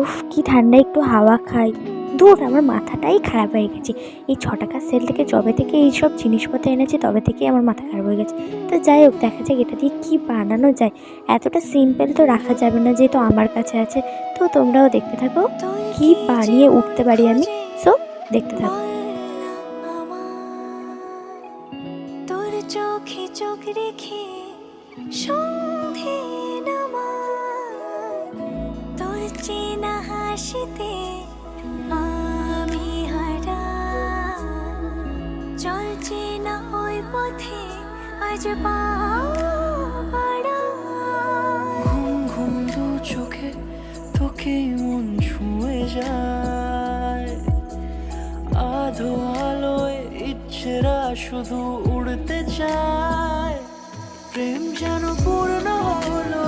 উফ কি ঠান্ডা, একটু হাওয়া খাই। ধুর, আমার মাথাটাই খারাপ হয়ে গেছে। এই 6 টাকার সেল থেকে যবে থেকে এইসব জিনিসপত্র এনেছি তবে থেকেই আমার মাথা খারাপ হয়ে গেছে। তো যাই হোক, দেখা যাক এটা দিয়ে কী বানানো যায়। এতটা সিম্পল তো রাখা যাবে না, যেহেতু আমার কাছে আছে। তো তোমরাও দেখতে থাকো কি বানিয়ে উঠতে পারি আমি। সো দেখতে থাকো। তোর চোখে চোখ রেখে সন্ধে নামায়, তোর চেনা হাসিতে আমি হারাই। চল চেনা ওই পথে আজ পা বাড়াই। ঘুম ঘুম দু চোখে তোকে মন ছুঁয়ে যায়, আধো আলোয় ইচ্ছেরা শুধু উড়তে চায়। প্রেম যেন পূর্ণ হলো